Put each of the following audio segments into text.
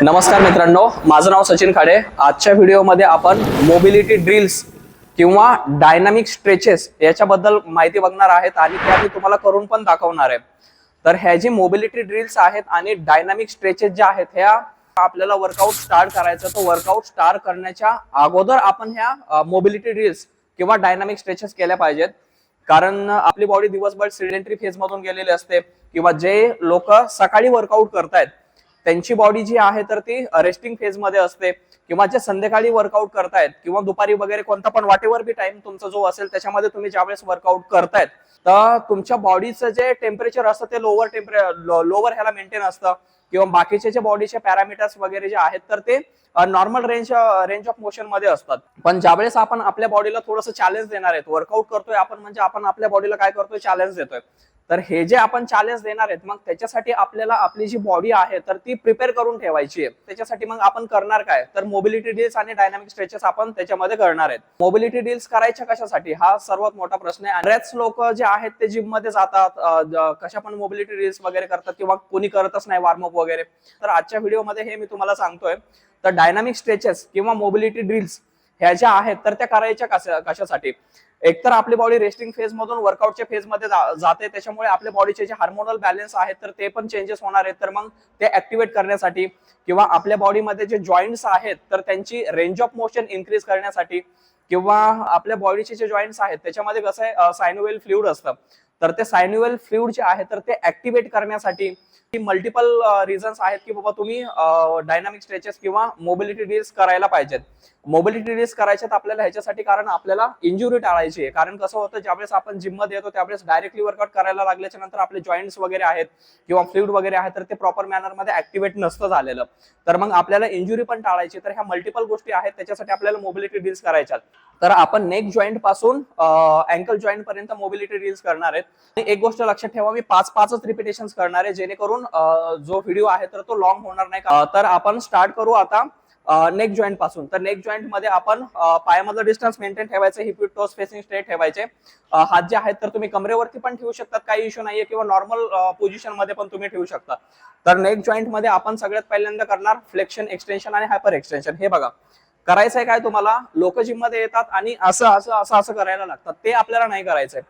नमस्कार मित्रांनो, माझं नाव सचिन खाडे। आजच्या व्हिडिओमध्ये आपण मोबिलिटी ड्रिल्स किंवा डायनामिक स्ट्रेचेस याच्याबद्दल माहिती बघणार आहेत आणि त्या मी तुम्हाला करून पण दाखवणार आहे। तर ह्या जी मोबिलिटी ड्रिल्स आहेत आणि डायनामिक स्ट्रेचेस जे आहेत ह्या आपल्याला वर्कआउट स्टार्ट करायचं, तो वर्कआउट स्टार्ट करण्याच्या अगोदर आपण ह्या मोबिलिटी ड्रिल्स किंवा डायनामिक स्ट्रेचेस केल्या पाहिजेत। कारण आपली बॉडी दिवसभर सिडेंटरी फेज मधून गेलेली असते किंवा जे लोक सकाळी वर्कआउट करतायत त्यांची बॉडी जी आहे तर ती रेस्टिंग फेज मध्ये असते, किंवा जे संध्याकाळी वर्कआउट करतायत किंवा दुपारी वगैरे कोणता पण वाटेवर बी टाइम तुमचा जो असेल त्याच्यामध्ये तुम्ही ज्यावेळेस वर्कआउट करतायत तर तुमच्या बॉडीचं जे टेम्परेचर असतं ते लोअर ह्याला मेंटेन असतं, किंवा बाकीचे जे बॉडीचे पॅरामीटर्स वगैरे जे आहेत तर ते नॉर्मल रेंज ऑफ मोशन मध्ये असतात। पण ज्यावेळेस आपण आपल्या बॉडीला थोडंसं चॅलेंज देणार आहेत, वर्कआउट करतोय आपण म्हणजे आपण आपल्या बॉडीला काय करतोय, चॅलेंज देतोय। तर हे जे आपण चॅलेंज देणार आहेत मग त्याच्यासाठी आपल्याला आपली जी बॉडी आहे तर ती प्रिपेअर करून ठेवायची आहे। त्याच्यासाठी मग आपण करणार काय, तर मोबिलिटी ड्रिल्स आणि डायनामिक स्ट्रेचेस आपण त्याच्यामध्ये करणार आहेत। मोबिलिटी ड्रिल्स करायच्या कशासाठी हा सर्वात मोठा प्रश्न आहे। बरेच लोक जे आहेत ते जिम मध्ये जातात, कशा पण मोबिलिटी ड्रिल्स वगैरे करतात किंवा कोणी करतच नाही वॉर्मअप वगैरे। तर आजच्या व्हिडिओमध्ये हे मी तुम्हाला सांगतोय। तर डायनामिक स्ट्रेचेस किंवा मोबिलिटी ड्रिल्स ह्या ज्या आहेत तर त्या करायच्या कशासाठी, एकतर आपली बॉडी रेस्टिंग फेज मधून वर्कआउटच्या फेज मध्ये जाते, त्याच्यामुळे आपल्या बॉडीचे जे हार्मोनल बॅलन्स आहेत तर ते पण चेंजेस होणार आहेत। तर मग ते ऍक्टिव्हेट करण्यासाठी किंवा आपल्या बॉडीमध्ये जे जॉईंट्स आहेत तर त्यांची रेंज ऑफ मोशन इन्क्रीज करण्यासाठी, किंवा आपल्या बॉडीचे जे जॉईंट्स आहेत त्याच्यामध्ये कसं आहे सायनोव्हेल फ्लुइड असतं, तर ते सायनोव्हेल फ्लुइड जे आहे तर ते ऍक्टिव्हेट करण्यासाठी मल्टिपल रिझन्स आहेत की बाबा तुम्ही डायनामिक स्ट्रेचेस किंवा मोबिलिटी ड्रिल्स करायला पाहिजेत। मोबिलिटी ड्रिल्स करायच्यात आपल्याला ह्याच्यासाठी कारण आपल्याला इंजुरी टाळायची आहे। कारण कसं होतं ज्यावेळेस आपण जिम मध्ये येतो त्यावेळेस डायरेक्टली वर्कआउट करायला लागल्याच्या नंतर आपले जॉईंट्स वगैरे आहेत किंवा फ्लुइड वगैरे आहे तर ते प्रॉपर मॅनर मध्ये ऍक्टिव्हेट नसतं झालेलं, तर मग आपल्याला इंजुरी पण टाळायची। तर ह्या मल्टिपल गोष्टी आहेत त्याच्यासाठी आपल्याला मोबिलिटी ड्रिल्स करायच्यात। तर आपण नेक जॉईंट पासून अँकल जॉईंट पर्यंत मोबिलिटी ड्रिल्स करणार आहेत। एक गोष्ट लक्षात ठेवा, मी 5 रिपिटेशन्स करणार आहे जेणेकरून जो व्हिडिओ आहे तर तो लॉंग होणार नाही। तर आपण स्टार्ट करू आता नेक जॉईंट पासून। तर नेक जॉईंट मध्ये आपण पायामधलं डिस्टन्स मेंटेन ठेवायचं, हिप टोस फेसिंग स्ट्रेट ठेवायचे। हात जे आहेत तर तुम्ही कमरेवरती पण ठेवू शकतात, काही इश्यू नाहीये, किंवा नॉर्मल पोझिशन मध्ये पण तुम्ही ठेवू शकता। तर नेक जॉईंट मध्ये आपण सगळ्यात पहिल्यांदा करणार फ्लेक्शन, एक्सटेन्शन आणि हायपर एक्सटेन्शन। हे बघा करायचंय काय तुम्हाला, लोक जिम मध्ये येतात आणि असं करायला लागतात, ते आपल्याला नाही करायचंय।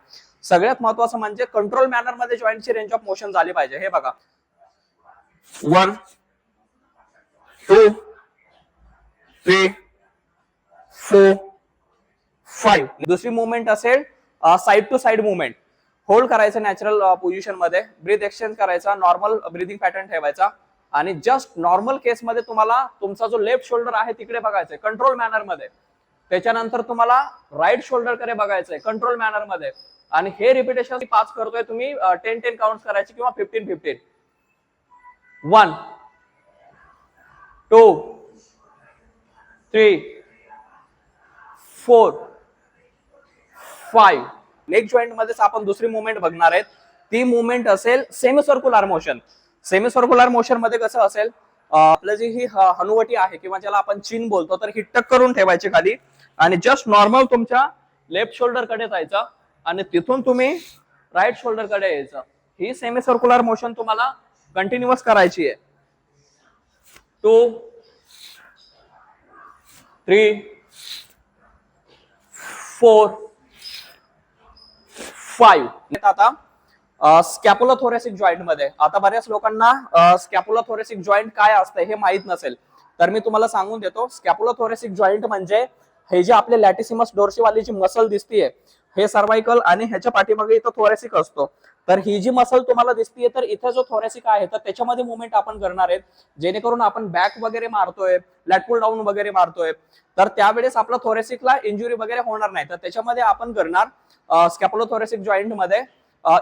सगळ्यात महत्वाचं म्हणजे कंट्रोल मॅनर मध्ये जॉईंटची रेंज ऑफ मोशन झाली पाहिजे। हे बघा 1 2 3 4 5। दुसरी मुवमेंट असेल side to side movement, hold करायचं नॅचरल पोझिशन मध्ये, ब्रीथ एक्सचेंज करायचा, नॉर्मल ब्रीथिंग पॅटर्न ठेवायचा आणि जस्ट नॉर्मल केस मध्ये तुम्हाला तुमचा जो लेफ्ट शोल्डर आहे तिकडे बघायचंय कंट्रोल मॅनर मध्ये। त्याच्यानंतर तुम्हाला राईट शोल्डर कडे बघायचंय कंट्रोल मॅनर मध्ये, आणि हे रिपिटेशन 5 करतोय तुम्ही 10 काउंट्स करायचे किंवा 15 1 2 3 4 5। नेक जॉईंट मध्येच आपण दुसरी मुवमेंट बघणार आहेत, ती मुवमेंट असेल semi circular motion. Semi circular motion मध्ये कसं असेल, आपलं जी ही हनुवटी आहे किंवा ज्याला आपण चिन बोलतो तर ही टक करून ठेवायची खाली आणि जस्ट नॉर्मल तुमच्या लेफ्ट शोल्डर कडे जायचं आणि तिथून तुम्ही राईट शोल्डर कडे यायचं। ही सेमी सर्क्युलर मोशन तुम्हाला कंटिन्युअस करायची आहे। 2 3 4 5। आता स्कॅपुलोथोरॅसिक जॉईंट मध्ये, आता बऱ्याच लोकांना स्कॅपुलोथोरॅसिक जॉईंट काय असतं हे माहित नसेल, तर मी तुम्हाला सांगून देतो। स्कॅपुलोथोरॅसिक जॉईंट म्हणजे हे जे आपले लॅटिसिमस डोर्सी वाली जी मसल दिसतीये हे सर्वायकल आणि ह्याच्या पाठीमागे इथं थोरॅसिक असतो। तर ही जी मसल तुम्हाला दिसतीये तर इथे जो थोरॅसिक आहे तर त्याच्यामध्ये मुवमेंट आपण करणार आहेत, जेणेकरून आपण बॅक वगैरे मारतोय, लॅट पुल डाऊन वगैरे मारतोय तर त्यावेळेस आपला थोरॅसिकला इंजुरी वगैरे होणार नाही। तर त्याच्यामध्ये आपण करणार स्कॅपुलोथोरॅसिक जॉईंट मध्ये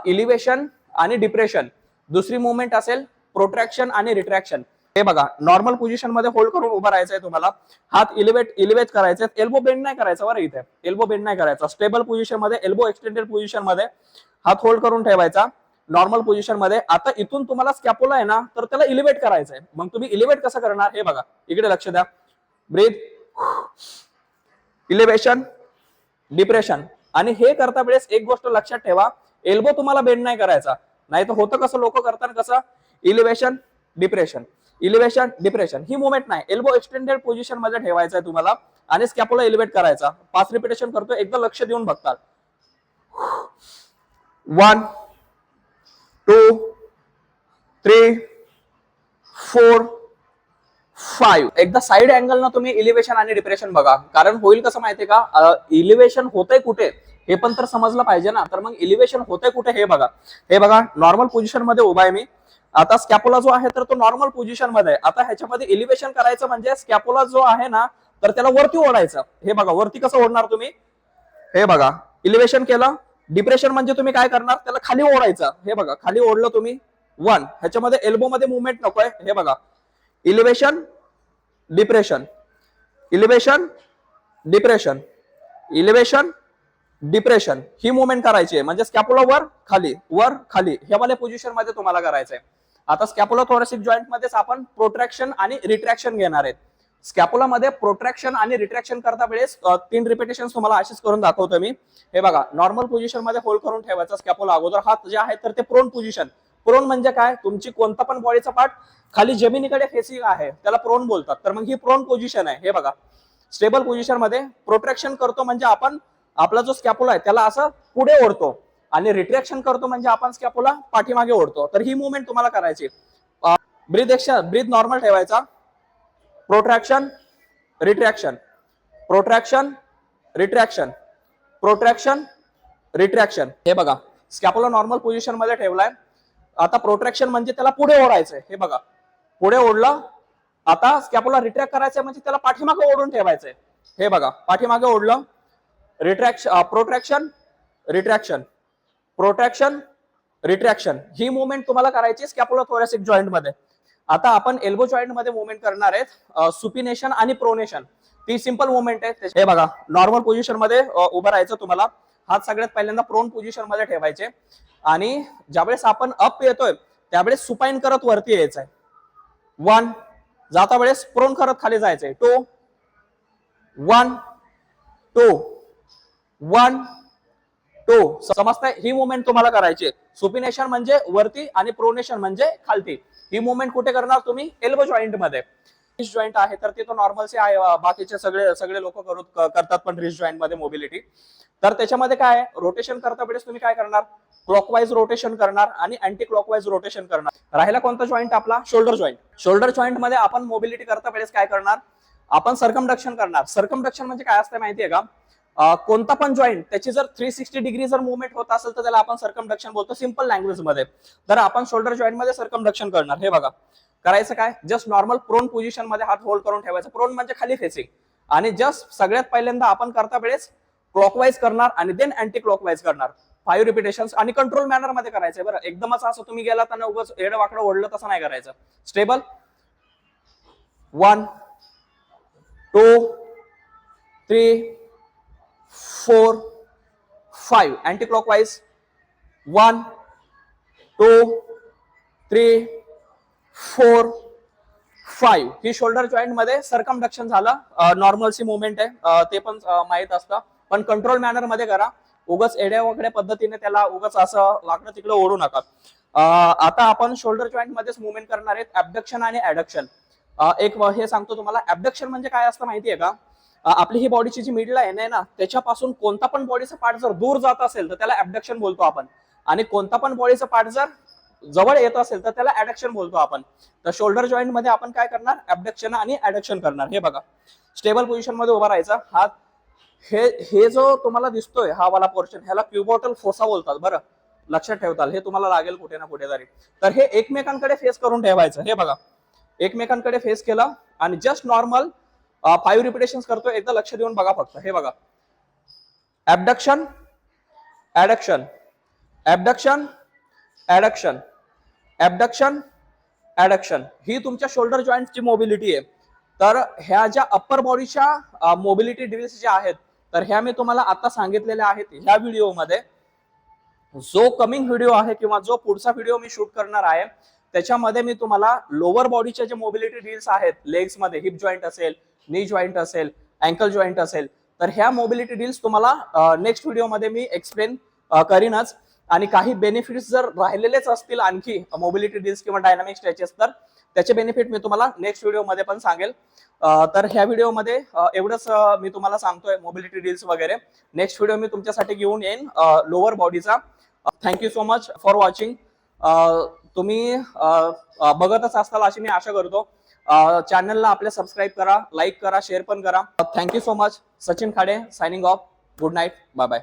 इलिव्हेशन आणि डिप्रेशन। दुसरी मुवमेंट असेल प्रोट्रॅक्शन आणि रिट्रॅक्शन। हे बघा नॉर्मल पोझिशन मध्ये होल्ड करून उभा राहायचंय तुम्हाला, हात इलिव्हेट करायचे, एल्बो बेंड नाही करायचा बरं, इथे एल्बो बेंड नाही करायचा। स्टेबल पोझिशन मध्ये, एल्बो एक्सटेंडेड पोझिशन मध्ये हात होल्ड करून ठेवायचा नॉर्मल पोझिशन मध्ये। आता इथून तुम्हाला स्कॅपुला आहे ना तर त्याला इलिव्हेट करायचंय। मग तुम्ही इलिव्हेट कसं करणार हे बघा, इकडे लक्ष द्या, ब्रीथ, इलिव्हेशन, डिप्रेशन। आणि हे करता वेळेस एक गोष्ट लक्षात ठेवा, एल्बो तुम्हाला बेंड नाही करायचा, नाही तर होतं कसं लोक करतात कसं इलिव्हेशन डिप्रेशन इलिव्हेशन डिप्रेशन ही मुवमेंट नाही. एल्बो एक्सटेंडेड पोझिशन मध्ये ठेवायचा आहे तुम्हाला आणि स्कॅपुला एलिव्हेट करायचा. 5 रिपिटेशन करतो, एकदा लक्ष देऊन बघतात. 1 2 3 4 5. एकदा साइड अँगल ना तुम्ही इलिव्हेशन आणि डिप्रेशन बघा, कारण होईल कसं माहितीये का, इलिव्हेशन होतंय कुठे हे पण तर समजलं पाहिजे ना. तर मग इलिव्हेशन होतंय कुठे हे बघा. हे बघा नॉर्मल पोझिशन मध्ये उभा आहे मी. आता स्कॅपुला जो आहे तर तो नॉर्मल पोझिशन मध्ये आहे. आता ह्याच्यामध्ये इलिव्हेशन करायचं म्हणजे स्कॅपुला जो आहे ना तर त्याला वरती ओढायचं. हे बघा वरती कसं ओढणार तुम्ही, हे बघा इलिव्हेशन केलं. डिप्रेशन म्हणजे तुम्ही काय करणार, त्याला खाली ओढायचं. हे बघा खाली ओढलं तुम्ही 1. ह्याच्यामध्ये एल्बो मध्ये मुवमेंट नकोय. हे बघा elevation depression, elevation depression, elevation depression ही मुवमेंट करायची आहे. म्हणजे स्कॅपुला वर खाली हे वाले पोझिशन मध्ये तुम्हाला करायचंय. आता स्कॅपुला थोरॅसिक जॉईंट मध्येच आपण प्रोट्रॅक्शन आणि रिट्रॅक्शन घेणार आहेत. स्कॅपुला मध्ये प्रोट्रॅक्शन आणि रिट्रॅक्शन करता वेळेस 3 रिपिटेशन तुम्हाला अशीच करून दाखवतो मी. हे बघा नॉर्मल पोझिशन मध्ये होल्ड करून ठेवायचा स्कॅपुला. अगोदर हात जे आहे तर ते प्रोन पोझिशन. प्रोन म्हणजे काय, तुमची कोणता पण बॉडीचा पार्ट खाली जमिनीकडे फेसिंग आहे त्याला प्रोन बोलतात. तर मग ही प्रोन पोझिशन आहे. हे बघा स्टेबल पोझिशन मध्ये प्रोट्रॅक्शन करतो म्हणजे आपण आपला जो स्कॅपुला आहे त्याला असं पुढे ओढतो आणि रिट्रॅक्शन करतो म्हणजे आपण स्कॅपुला पाठीमागे ओढतो. तर ही मुवमेंट तुम्हाला करायची. ब्रीथ नॉर्मल ठेवायचा. प्रोट्रॅक्शन रिट्रॅक्शन, प्रोट्रॅक्शन रिट्रॅक्शन, प्रोट्रॅक्शन रिट्रॅक्शन. हे बघा स्कॅपुला नॉर्मल पोझिशन मध्ये ठेवलाय. आता प्रोट्रॅक्शन म्हणजे त्याला पुढे ओढायचंय. हे बघा पुढे ओढलं. आता स्कॅपुला रिट्रॅक्ट करायचंय म्हणजे त्याला पाठीमागे ओढून ठेवायचंय. हे बघा पाठीमागे ओढलं. रिट्रॅक्शन प्रोट्रॅक्शन रिट्रॅक्शन, प्रोट्रॅक्शन रिट्रॅक्शन ही मुवमेंट तुम्हाला करायची स्कॅपुला थोरॅसिक जॉईंट मध्ये. आता आपण एल्बो जॉईंट मध्ये मुवमेंट करणार आहेत सुपिनेशन आणि प्रोनेशन. ती सिंपल मुवमेंट आहे. हे बघा नॉर्मल पोझिशन मध्ये उभं राहायचं तुम्हाला. हात सगळ्यात पहिल्यांदा प्रोन पोझिशन मध्ये ठेवायचे आणि ज्यावेळेस आपण अप येतोय त्यावेळेस सुपाईन करत वरती यायचंय. 1. जाता वेळेस प्रोन करत खाली जायचंय. 2 1 2 1 2. समजताय, ही मुवमेंट तुम्हाला करायची. सुपिनेशन म्हणजे वरती आणि प्रोनेशन म्हणजे खालती. ही मुवमेंट कुठे करणार तुम्ही, एल्बो जॉईंट मध्ये. रिस्ट जॉईंट आहे तर ते तो नॉर्मलचे आहे, बाकीचे सगळे लोक करतात पण रिस्ट जॉईंट मध्ये मोबिलिटी. तर त्याच्यामध्ये काय रोटेशन करता वेळेस तुम्ही काय करणार, क्लॉकवाईज रोटेशन करणार आणि अँटी क्लॉकवाईज रोटेशन करणार. राहिला कोणता जॉईंट आपला, शोल्डर जॉईंट. शोल्डर जॉईंट मध्ये आपण मोबिलिटी करता वेळेस काय करणार, आपण सर्कमडक्शन करणार. सर्कमडक्शन म्हणजे काय असतं माहितीये का, कोणता पण जॉईंट त्याची जर 360 डिग्री जर मुवमेंट होत असेल तर त्याला आपण सर्कमडक्शन बोलतो सिंपल लँग्वेज मध्ये. तर आपण शोल्डर जॉईंट मध्ये सर्कमडक्शन करणार. हे बघा करायचं काय, जस्ट नॉर्मल प्रोन पोझिशन मध्ये हात होल्ड करून ठेवायचा. प्रोन म्हणजे खाली फेसिंग. आणि जस्ट सगळ्यात पहिल्यांदा आपण करता वेळेस क्लॉकवाईज करणार आणि देन अँटी क्लॉकवाईज करणार. 5 रिपिटेशन्स आणि कंट्रोल मॅनर मध्ये करायचंय बरं. एकदमच असं तुम्ही गेला तर उगाच एड वाकडं ओढलं तसं नाही करायचं. स्टेबल. 1 2 3 4 5. Anti clockwise 1 2 3 4 5. ही शोल्डर जॉईंट मध्ये सर्कमडक्शन झालं. नॉर्मलची मुवमेंट आहे ते पण माहित असतं, पण कंट्रोल मॅनर मध्ये करा. उगाच एड्या वगैरे पद्धतीने त्याला उगाच असं वाकडं तिकडं ओढू नका. आता आपण शोल्डर जॉईंट मध्येच मुवमेंट करणार आहेत ऍबडक्शन आणि ऍडक्शन. एक हे सांगतो तुम्हाला, ऍबडक्शन म्हणजे काय असतं माहितीये का, आपली ही बॉडीची जी मिड लाईन आहे ना त्याच्यापासून कोणता पण बॉडीचा पार्ट जर दूर जात असेल तर त्याला ऍबडक्शन बोलतो आपण, आणि कोणता पण बॉडीचा पार्ट जर जवळ येत असेल तर त्याला ऍडक्शन बोलतो आपण. तर शोल्डर जॉईंट मध्ये आपण काय करणार, ऍबडक्शन आणि ऍडक्शन करणार. हे बघा स्टेबल पोझिशन मध्ये उभा राहायचा. हात हे जो तुम्हाला दिसतोय हा वाला पोर्शन, ह्याला क्युबॉटल फोसा बोलतात बरं, लक्षात ठेवताल, हे तुम्हाला लागेल कुठे ना कुठे तरी. तर हे एकमेकांकडे फेस करून ठेवायचं. हे बघा एकमेकांकडे फेस केलं आणि जस्ट नॉर्मल 5 रिपिटेशन्स करतो. एकदा लक्ष देऊन बघा फक्त. हे बघा ऍबडक्शन ऍडक्शन, ऍबडक्शन ऍडक्शन, ऍबडक्शन ऍडक्शन. ही तुमच्या शोल्डर जॉईंटची मोबिलिटी आहे. तर ह्या ज्या अप्पर बॉडीच्या मोबिलिटी ड्रिल्स ज्या आहेत तर ह्या मी तुम्हाला आता सांगितलेल्या आहेत ह्या व्हिडिओमध्ये. जो कमिंग व्हिडिओ आहे किंवा जो पुढचा व्हिडिओ मी शूट करणार आहे त्याच्यामध्ये मी तुम्हाला लोअर बॉडीच्या जे मोबिलिटी ड्रिल्स आहेत, लेग्स मध्ये हिप जॉईंट असेल, नी जॉईंट असेल, अँकल जॉईंट असेल, तर ह्या मोबिलिटी ड्रिल्स तुम्हाला नेक्स्ट व्हिडिओमध्ये मी एक्सप्लेन करीनच. आणि काही बेनिफिट्स जर राहिलेलेच असतील आणखी मोबिलिटी ड्रिल्स किंवा डायनामिक स्ट्रेचेस तर त्याचे बेनिफिट मी तुम्हाला नेक्स्ट व्हिडिओमध्ये पण सांगेल. तर ह्या व्हिडिओमध्ये एवढंच मी तुम्हाला सांगतोय मोबिलिटी ड्रिल्स वगैरे. नेक्स्ट व्हिडिओ मी तुमच्यासाठी घेऊन येईन लोअर बॉडीचा. Thank you so much for watching. तुम्ही बघतच असताल अशी मी आशा करतो. चॅनलला आपल्या सबस्क्राईब करा, लाईक करा, शेअर पण करा. Thank you so much. Sachin Khade signing off. Good night. Bye bye.